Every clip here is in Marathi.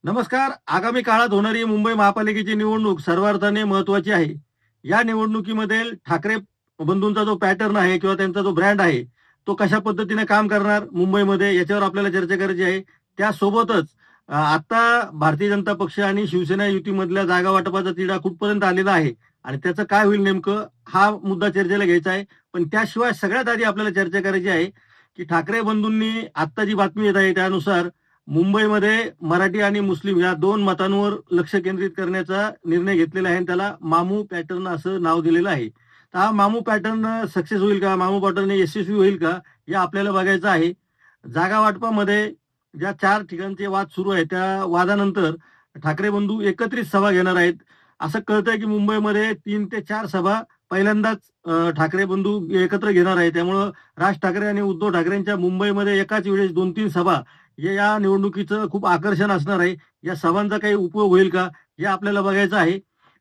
नमस्कार. आगामी काळात होणारी मुंबई महापालिकेची निवडणूक सर्वार्थाने महत्वाची आहे. या निवडणुकीमध्ये ठाकरे बंधूंचा जो पॅटर्न आहे किंवा त्यांचा जो ब्रँड आहे, तो कशा पद्धतीने काम करणार मुंबईमध्ये याच्यावर आपल्याला चर्चा करायची आहे. त्यासोबतच आता भारतीय जनता पक्ष आणि शिवसेना युतीमधल्या जागा वाटपाचा तिढा कुठपर्यंत आलेला आहे आणि त्याचं काय होईल नेमकं, हा मुद्दा चर्चेला घ्यायचा आहे. पण त्याशिवाय सगळ्यात आधी आपल्याला चर्चा करायची आहे, की ठाकरे बंधूंनी आत्ता जी बातमी येत आहे त्यानुसार मुंबईमध्ये मराठी आणि मुस्लिम या दोन मतांवर लक्ष केंद्रित करण्याचा निर्णय घेतलेला आहे आणि त्याला मामू पॅटर्न असं नाव दिलेलं आहे. तर हा मामू पॅटर्न सक्सेस होईल का? मामू पॅटर्न यशस्वी होईल का? हे आपल्याला बघायचं आहे. जागा वाटपामध्ये ज्या 4 ठिकाणचे वाद सुरू आहेत, त्या वादानंतर ठाकरे बंधू एकत्रित सभा घेणार आहेत. असं कळतंय की मुंबईमध्ये 3 ते 4 सभा पहिल्यांदाच ठाकरे बंधू एकत्र घेणार आहेत. त्यामुळं राज ठाकरे आणि उद्धव ठाकरेंच्या मुंबईमध्ये एकाच वेळेस 2-3 सभा हे या निवडणुकीचं खूप आकर्षण असणार आहे. या सभांचा काही उपयोग होईल का? हे आपल्याला बघायचं आहे.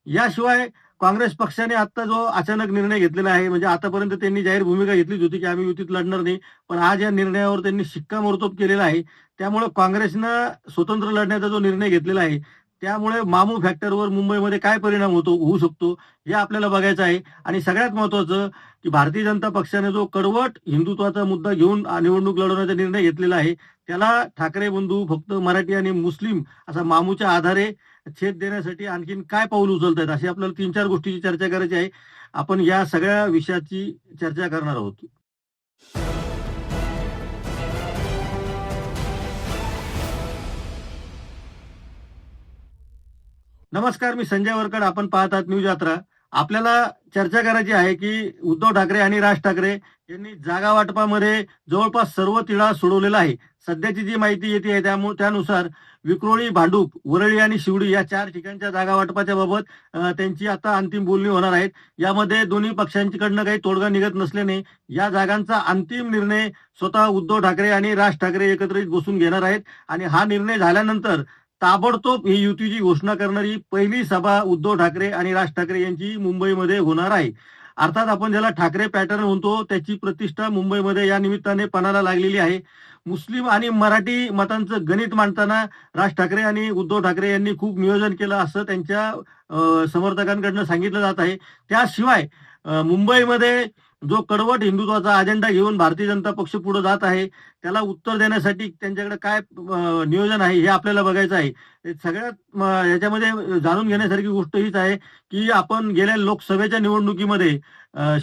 याशिवाय काँग्रेस पक्षाने आता जो अचानक निर्णय घेतलेला आहे, म्हणजे आतापर्यंत त्यांनी जाहीर भूमिका घेतलीच होती, की आम्ही युतीत लढणार नाही. पण आज या निर्णयावर त्यांनी शिक्कामोर्तब केलेला आहे. त्यामुळे काँग्रेसनं स्वतंत्र लढण्याचा जो निर्णय घेतलेला आहे, त्यामुळे मामू फॅक्टरवर मुंबईमध्ये काय परिणाम होऊ शकतो, हे आपल्याला बघायचं आहे. आणि सगळ्यात महत्त्वाचं, की भारतीय जनता पक्षाने जो कडवट हिंदुत्वाचा मुद्दा घेऊन निवडणूक लढवण्याचा निर्णय घेतलेला आहे, त्याला ठाकरे बंधू फक्त मराठी आणि मुस्लिम असा मामूच्या आधारे छेद देण्यासाठी आणखीन काय पाऊल उचलतायत, अशी आपल्याला 3-4 गोष्टीची चर्चा करायची आहे. आपण या सगळ्या विषयाची चर्चा करणार आहोत. नमस्कार, मी संजय वरकड. आपण पाहत आहात न्यूज यात्रा. आपल्याला चर्चा करायची आहे, की उद्धव ठाकरे आणि राज ठाकरे यांनी जागा वाटपामध्ये जवळपास सर्व तिढा सोडवलेला आहे. सध्याची जी माहिती येते आहे त्यानुसार विक्रोळी, भांडूप, वरळी आणि शिवडी या 4 ठिकाणच्या जागा वाटपाच्या बाबत त्यांची आता अंतिम बोलणी होणार आहेत. यामध्ये दोन्ही पक्षांकडनं काही तोडगा निघत नसल्याने या जागांचा अंतिम निर्णय स्वतः उद्धव ठाकरे आणि राज ठाकरे एकत्रित बसून घेणार आहेत आणि हा निर्णय झाल्यानंतर ताबडतोब ही युतीची घोषणा करणारी पहिली सभा उद्धव ठाकरे आणि राज ठाकरे यांची मुंबईमध्ये होणार आहे. अर्थात आपण ज्याला ठाकरे पॅटर्न म्हणतो, त्याची प्रतिष्ठा मुंबईमध्ये या निमित्ताने पणाला लागलेली आहे. मुस्लिम आणि मराठी मतांचं गणित मांडताना राज ठाकरे आणि उद्धव ठाकरे यांनी खूप नियोजन केलं असं त्यांच्या समर्थकांकडनं सांगितलं जात आहे. त्याशिवाय मुंबईमध्ये जो कडवट हिंदुत्वाचा अजेंडा घेऊन भारतीय जनता पक्ष पुढे जात आहे, त्याला उत्तर देण्यासाठी त्यांच्याकडे काय नियोजन आहे, हे आपल्याला बघायचं आहे. सगळ्यात याच्यामध्ये जाणून घेण्यासारखी गोष्ट हीच आहे, की आपण गेल्या लोकसभेच्या निवडणुकीमध्ये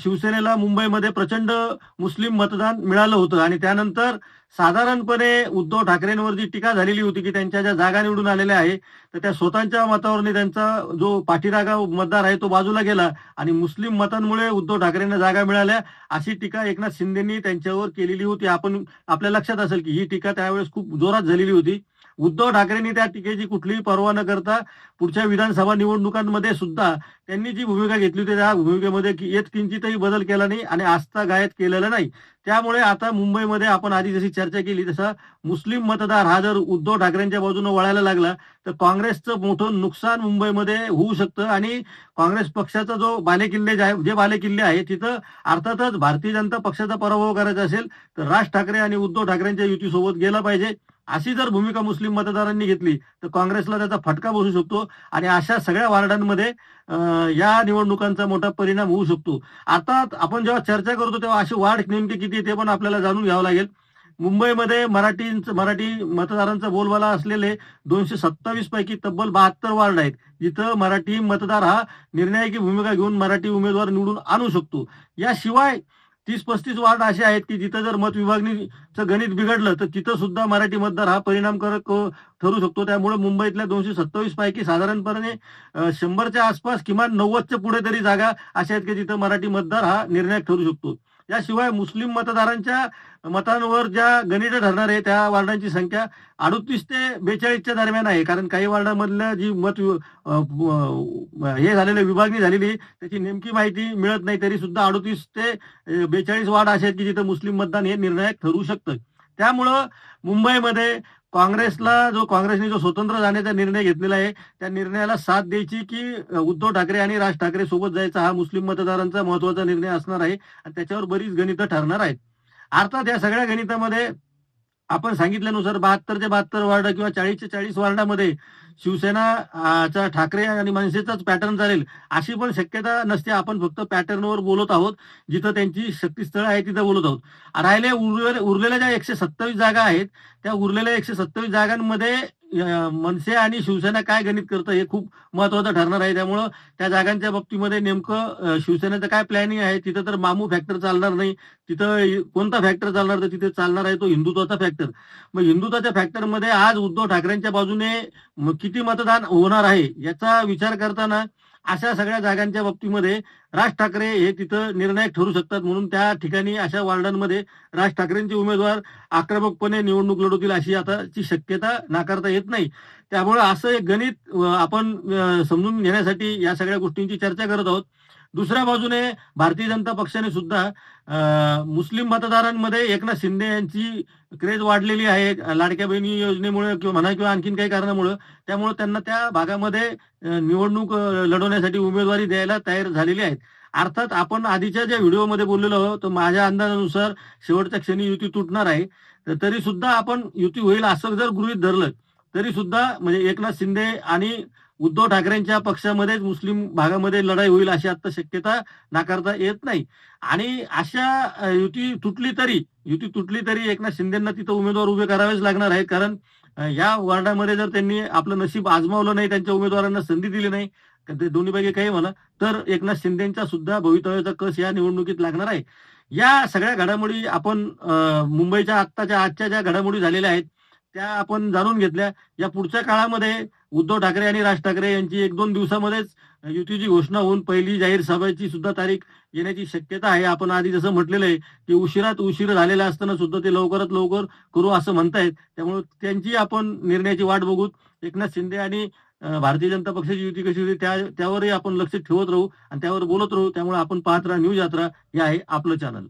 शिवसेनेला मुंबईमध्ये प्रचंड मुस्लिम मतदान मिळालं होतं आणि त्यानंतर साधारणपणे उद्धव ठाकरेंवर जी टीका झालेली होती, की त्यांच्या ज्या जागा निवडून आलेल्या आहे, तर त्या स्वतःच्या मतावरती त्यांचा जो पाठीराखा मतदार आहे तो बाजूला गेला आणि मुस्लिम मतांमुळे उद्धव ठाकरेंना जागा मिळाल्या, अशी टीका एकनाथ शिंदेंनी त्यांच्यावर केलेली होती. आपल्या लक्षात असेल, की ही टीका त्यावेळेस खूप जोरात झालेली होती. उद्धव ठाकरेंनी त्या टीकेची कुठलीही पर्वा न करता पुढच्या विधानसभा निवडणुकांमध्ये सुद्धा त्यांनी जी भूमिका घेतली होती, त्या भूमिकेमध्ये किंचितही बदल केला नाही आणि आस्थागायत केलेलं नाही. त्यामुळे आता मुंबईमध्ये आपण आधी जशी चर्चा केली तसा मुस्लिम मतदार हा जर उद्धव ठाकरेंच्या बाजूने वळायला लागला, तर काँग्रेसचं मोठं नुकसान मुंबईमध्ये होऊ शकतं आणि काँग्रेस पक्षाचा जे बालेकिल्ले आहे तिथं अर्थातच भारतीय जनता पक्षाचा पराभव करायचा असेल, तर राज ठाकरे आणि उद्धव ठाकरेंच्या युतीसोबत गेला पाहिजे. अशी जर भूमिका मुस्लिम मतदारांनी घेतली, तर काँग्रेसला त्याचा फटका बसू शकतो आणि अशा सगळ्या वार्डांमध्ये या निवडणुकांचा मोठा परिणाम होऊ शकतो. आता आपण जेव्हा चर्चा करतो तेव्हा अशी वाढ नेमकी किती ते पण आपल्याला जाणून घ्यावं लागेल. मुंबईमध्ये मराठी मतदारांचा बोलबाला असलेले 227 पैकी तब्बल 72 वार्ड आहेत, जिथं मराठी मतदार हा निर्णायकी भूमिका घेऊन मराठी उमेदवार निवडून आणू शकतो. याशिवाय 30-35 वार्ड असे आहेत, की जिथं जर मत विभागणीचं गणित बिघडलं, तर तिथं सुद्धा मराठी मतदार हा परिणामकारक ठरू शकतो. त्यामुळे मुंबईतल्या 227 पैकी साधारणपणे 100च्या आसपास किमान 90च्या पुढे तरी जागा अशा आहेत, की जिथं मराठी मतदार हा निर्णायक ठरू शकतो. याशिवाय मुस्लिम मतदारांच्या मतांवर ज्या गणित ठरणार आहे, त्या वार्डांची संख्या 38 ते 42च्या दरम्यान आहे. कारण काही वार्डामधल्या जी हे झालेलं विभागणी झालेली त्याची नेमकी माहिती मिळत नाही, तरी सुद्धा 38 ते 42 वार्ड असे आहेत, की जिथे मुस्लिम मतदान हे निर्णायक ठरू शकतं. त्यामुळं मुंबईमध्ये काँग्रेसने जो स्वतंत्र जाण्याचा निर्णय घेतलेला आहे, त्या निर्णयाला साथ द्यायची की उद्धव ठाकरे आणि राज ठाकरे सोबत जायचा, हा मुस्लिम मतदारांचा महत्वाचा निर्णय असणार आहे आणि त्याच्यावर बरीच गणितं ठरणार आहेत. अर्थात या सगळ्या गणितामध्ये आपण सांगितल्यानुसार 72 वार्ड किंवा 40 वार्डामध्ये शिवसेना ठाकरे आणि मनसेचाच पॅटर्न चालेल अशी पण शक्यता नसते. आपण फक्त पॅटर्नवर बोलत आहोत. जिथं त्यांची शक्तीस्थळं आहे तिथं बोलत आहोत. उरलेल्या ज्या 127 जागा आहेत, त्या उरलेल्या 127 जागांमध्ये मनसे आणि शिवसेना काय गणित करतं हे खूप महत्वाचं ठरणार आहे. त्यामुळं त्या जागांच्या बाबतीमध्ये नेमकं शिवसेनेचं काय प्लॅनिंग आहे. तिथं तर मामू फॅक्टर चालणार नाही. तिथं कोणता फॅक्टर चालणार, तर तिथे चालणार आहे तो हिंदुत्वाचा फॅक्टर. मग हिंदुत्वाच्या फॅक्टरमध्ये आज उद्धव ठाकरेंच्या बाजूने किती मतदान होणार आहे याचा विचार करताना अशा सगळ्या जागांच्या बाबतीमध्ये राज ठाकरे हे तिथं निर्णायक ठरू शकतात. म्हणून त्या ठिकाणी अशा वॉर्डांमध्ये राज ठाकरेंचे उमेदवार आक्रमकपणे निवडणूक लढवतील अशी आताची शक्यता नाकारता येत नाही. त्यामुळे असं एक गणित आपण समजून घेण्यासाठी या सगळ्या गोष्टींची चर्चा करत आहोत. दुसऱ्या बाजूने भारतीय जनता पक्षाने सुद्धा मुस्लिम मतदारांमध्ये एकनाथ शिंदे यांची क्रेज वाढलेली आहे लाडक्या बहिणी योजनेमुळे किंवा आणखीन काही कारणामुळे. त्यामुळे त्यांना त्या भागामध्ये निवडणूक लढवण्यासाठी उमेदवारी द्यायला तयार झालेली आहेत. अर्थात आपण आधीच्या ज्या व्हिडिओमध्ये बोललेलो आहोत, तर माझ्या अंदाजानुसार शेवटच्या क्षणी युती तुटणार आहे. तरी सुद्धा आपण युती होईल असं जर गृहीत धरलं तरी सुद्धा म्हणजे एकनाथ शिंदे आणि उद्धव ठाकरेंच्या पक्षामध्येच मुस्लिम भागामध्ये लढाई होईल अशी आता शक्यता नाकारता येत नाही. आणि अशा युती तुटली तरी एकनाथ शिंदेंना तिथं उमेदवार उभे करावेच लागणार आहेत. कारण या वॉर्डामध्ये जर त्यांनी आपलं नशीब आजमावलं नाही, त्यांच्या उमेदवारांना संधी दिली नाही, ते दोन्हीपैकी काही म्हणा, तर एकनाथ शिंदेच्या सुद्धा भवितव्याचा कस या निवडणुकीत लागणार आहे. या सगळ्या घडामोडी आपण मुंबईच्या आजच्या ज्या घडामोडी झालेल्या आहेत त्या आपण जाणून घेतल्या. या पुढच्या काळामध्ये उद्धव ठाकरे आणि राज ठाकरे यांची 1-2 दिवसामध्येच युतीची घोषणा होऊन पहिली जाहीर सभेची सुद्धा तारीख येण्याची शक्यता आहे. आपण आधी जसं म्हटलेलं आहे की उशिरात उशीर झालेला असताना सुद्धा ते लवकरात लवकर करू असं म्हणतायत. त्यामुळे त्यांची आपण निर्णयाची वाट बघू. एकनाथ शिंदे आणि भारतीय जनता पक्षाची युती कशी होती त्यावरही आपण लक्ष ठेवत राहू आणि त्यावर बोलत राहू. त्यामुळे आपण पाहत राहा न्यूज यात्रा हे आहे आपलं चॅनल.